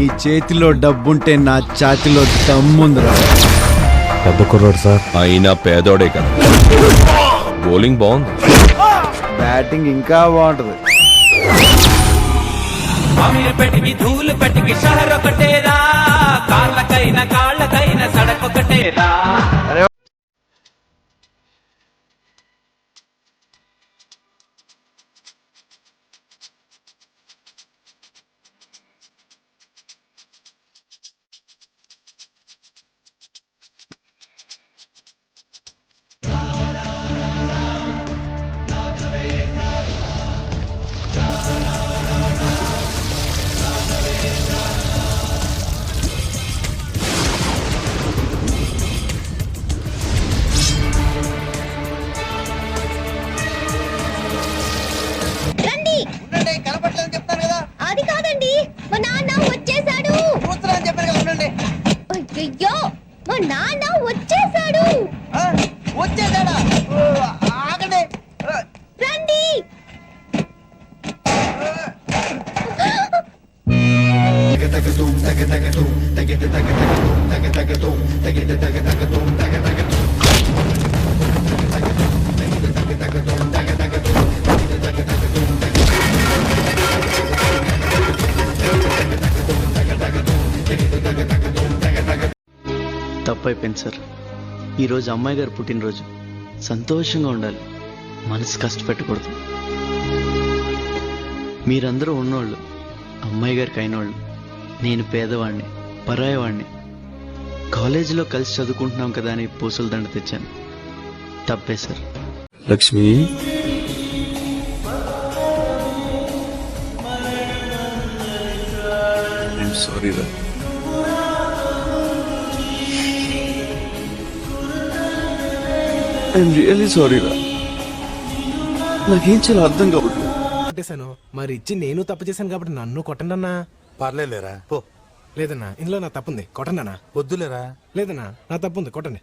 నీ చేతిలో డబ్బుంటే నా ఛాతిలో దమ్ముందిరా. పెద్ద కుర్రాడు సార్. అయినా పేదోడే కదా. బౌలింగ్ బాగుంది, బ్యాటింగ్ ఇంకా బాగుంటది. అమీర్పేటకి ధూళిపేటకి షహర్ ఒకటేరా, కాళ్ళకైనా కాళ్ళకైనా సడక్ ఒకటేరా. అది కాదండి, మా నాన్న వచ్చేసాడు. అయ్యో, మా నాన్న వచ్చేసాడు. వచ్చేసాడా? ఆగండి, రండి. తప్పైపోయింది సార్. ఈరోజు అమ్మాయి గారు పుట్టినరోజు, సంతోషంగా ఉండాలి, మనసు కష్టపెట్టకూడదు. మీరందరూ ఉన్నోళ్ళు, అమ్మాయి గారికి అయినోళ్ళు. నేను పేదవాడిని, పరాయవాడిని. కాలేజీలో కలిసి చదువుకుంటున్నాం కదా అని పూసల దండ తెచ్చాను. తప్పే సార్. లక్ష్మి, సారీ రా. ఐఎమ్ రియల్లీ సారీ రా. నాకేం చాలా అర్థం కావట్లేదు. కొట్టేశాను, మరి ఇచ్చి నేను తప్పు చేశాను కాబట్టి నన్ను కొట్టండి అన్నా. పర్లేదులేరా పో. లేదన్నా, ఇందులో నా తప్పుంది, కొట్టండి అన్నా. వద్దులేరా. లేదన్నా, నా తప్పుంది, కొట్టండి.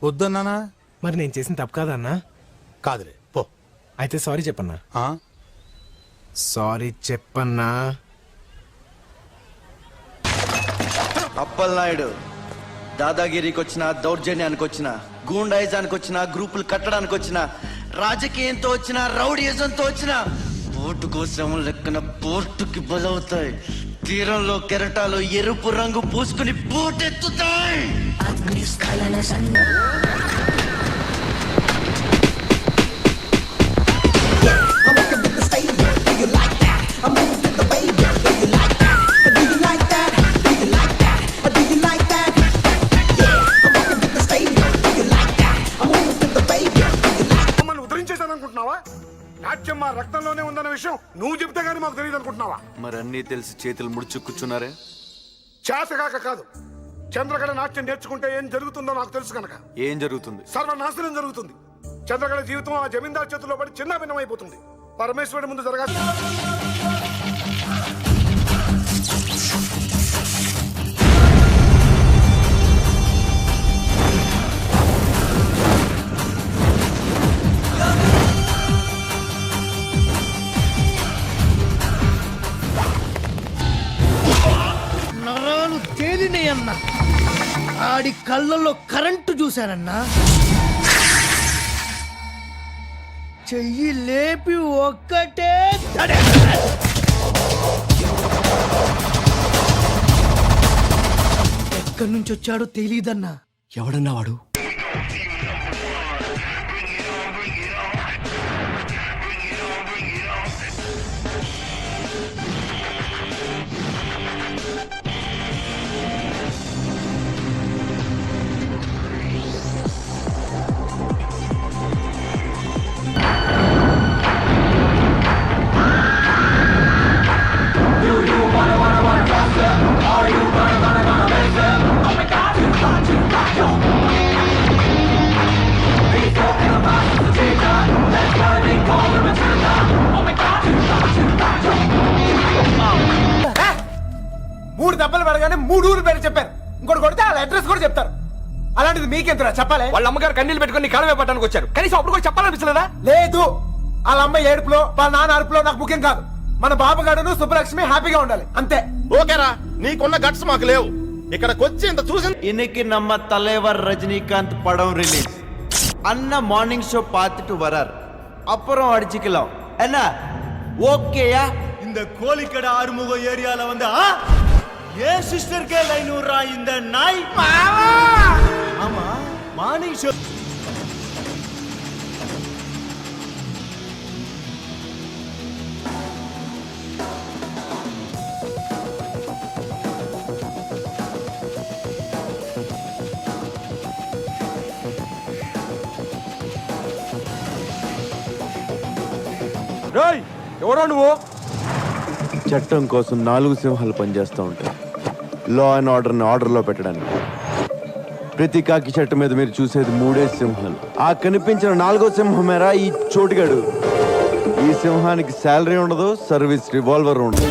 వద్దన్నానా? మరి నేను చేసిన తప్పు కాదన్నా? కాదులే పో. అయితే సారీ చెప్పన్నా. ఆ? సారీ చెప్పన్నా. అప్పలనాయుడు దాదాగిరికి వచ్చిన, దౌర్జన్యానికి వచ్చిన, గూండాయిజానికి వచ్చిన, గ్రూపులు కట్టడానికి వచ్చిన, రాజకీయంతో వచ్చిన, రౌడీయిజంతో వచ్చిన, పోటు కోసం లెక్కన పోర్టుకి బలవుతాయి. తీరంలో కెరటాలు ఎరుపు రంగు పూసుకుని పోటెత్తుతాయి. ఉద్ధరించేసాననుకుంటున్నావా? నాట్యం మా రక్తంలోనే ఉందన్న విషయం నువ్వు చెప్తే గానీ మాకు తెలియదు అనుకుంటున్నావా? మరి అన్నీ తెలిసి చేతులు ముడుచు కూర్చున్నారే. చేతగాక కాదు, చంద్రకళ నాట్యం నేర్చుకుంటే ఏం జరుగుతుందో నాకు తెలుసు కనుక. ఏం జరుగుతుంది? సర్వనాశనం జరుగుతుంది. చంద్రకళ జీవితం ఆ జమీందార్ చేతుల్లో పడి చిన్న భిన్నమైపోతుంది. పరమేశ్వరుడి ముందు జరగాలి. నరాలు తేలినాయన్నా. ఆడి కళ్ళల్లో కరెంటు చూశానన్నా. చెయ్యి లేపి ఒక్కటే ఎక్కడి నుంచి వచ్చాడో తెలీదన్నా. ఎవడన్నా వాడు? మూడు దెబ్బలు పడగానే 3 ఊరు పేరు చెప్పారు. ఇంకోటి కొడితే వాళ్ళ అడ్రస్ కూడా చెప్తారు. అలాంటిది మీకెంతరా చెప్పాలి? వాళ్ళ అమ్మగారు కన్నీళ్ళు పెట్టుకుని కాలమే పట్టడానికి వచ్చారు, కనీసం అప్పుడు కూడా చెప్పాలనిపించలేదా? లేదు, వాళ్ళ అమ్మ ఏడుపులో వాళ్ళ నాన్న అరుపులో నాకు ముఖ్యం కాదు. మన బాబుగాడును సుబ్బలక్ష్మి హ్యాపీగా ఉండాలి అంతే. ఓకేరా, నీకున్న గట్స్ మాకు లేవు. ఇక్కడికి వచ్చి ఇంత చూసి இன்னைக்கு நம்ம தலைவர் ரஜினிகாந்த் படம் ரிலீஸ். அண்ணா மார்னிங் ஷோ பார்த்துட்டு வரார். அப்புறம் அடிச்சுக்கலாம் என்ன? ஓகேயா? இந்த கோழிக்கடை ஆறுமுக ஏரியால வந்து ஏன் சிஸ்டர்க்கே லைன் விடுறா இந்த நாய். ஆமா மார்னிங் ஷோ. ఎవరో నువ్వు? చట్టం కోసం 4 సింహాలు పనిచేస్తూ ఉంటాయి. లా అండ్ ఆర్డర్ని ఆర్డర్లో పెట్టడానికి. ప్రతి కాకి చెట్టు మీద మీరు చూసేది 3 సింహాలు. ఆ కనిపించిన 4వ సింహమేరా ఈ చోటుగాడు. ఈ సింహానికి శాలరీ ఉండదు, సర్వీస్ రివాల్వర్ ఉండదు.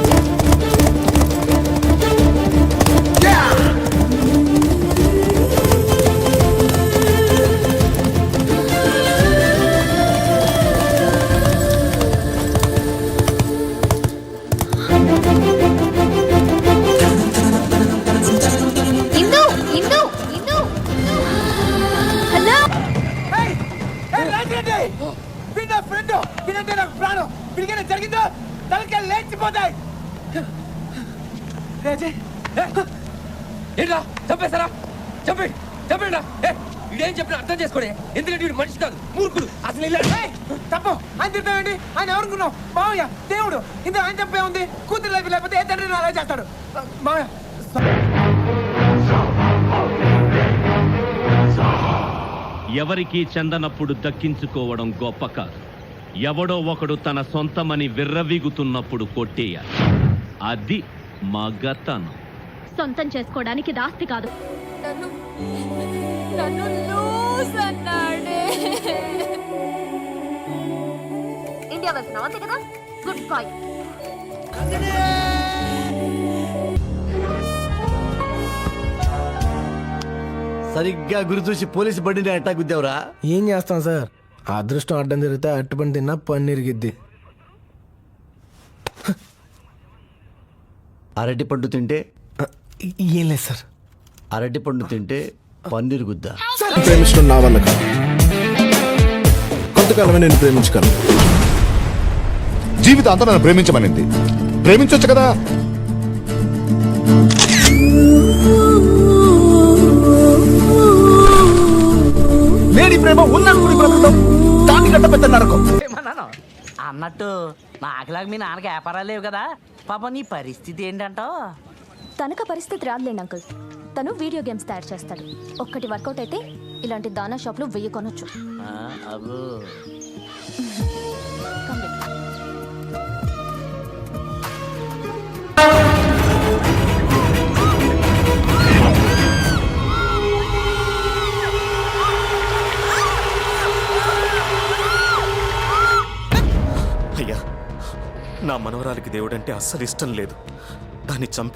ఇందు ఇందు ఇందు హలో వీడి ఫ్రెండ్ వీడంటే నాకు ప్రాణం. వీడికైనా జరిగిందో తలకే లేచిపోతాయి. ఏంట్రా చంపేస్తారా? చంపేయండి. ఇదేం చెప్పినా అర్థం చేసుకోడే. ఎందుకంటే వీడు మనిషి కాదు, మూర్ఖుడు. అసలు ఇలా తప్పు ఆయన తిట్టాడండి. ఆయన ఎవరుకున్నావు? మామయ్య దేవుడు. ఇందులో ఆయన తప్పే ఉంది. కూతురు లైఫ్ లేకపోతే ఏ తండ్రి అలా చేస్తాడు. మామయ్య ఎవరికీ చెందనప్పుడు దక్కించుకోవడం గొప్ప కాదు. ఎవడో ఒకడు తన సొంతమని విర్రవీగుతున్నప్పుడు కొట్టేయాలి. అది మగతనం. సొంతం చేసుకోవడానికి దాస్తి కాదు. నన్ను లూజ్ అన్నాడే. ఇండియా వెళ్తున్నావు అంతే కదా? Good boy. సరిగ్గా గురి చూసి పోలీసు బండిని అటాక్ గుద్దావురా. ఏం చేస్తాం సార్, అదృష్టం అడ్డం జరిగితే అట్టుపని తిన్నా పన్ను ఇరిగిద్ది. అరటి పండు తింటే ఏం లేదు సార్. అరటి పండు తింటే పన్నీరు గుద్దా. ప్రేమించడం నా వల్ల కాదు. కొంతకాలమే నేను ప్రేమించగలను. జీవితం అంతా నన్ను ప్రేమించమనింది. ప్రేమించొచ్చు కదా. లేని ప్రేమ ఉన్నప్పుడు బ్రతుకుతాం. దాన్ని గట్ట పెద్ద నరకం. అన్నట్టు నాకులాగా మీ నాన్నకి వ్యాపారాలు లేవు కదా, పాప నీ పరిస్థితి ఏంటంటావు? తనక పరిస్థితి రాదులేండి అంకుల్. తను వీడియో గేమ్స్ తయారు చేస్తాడు. ఒక్కటి వర్కౌట్ అయితే ఇలాంటి దానా షాప్లో 1000 కొనొచ్చు. అబ్బో అయ్యా, నా మనవరాలికి దేవుడంటే అస్సలు ఇష్టం లేదు. దాన్ని చంపి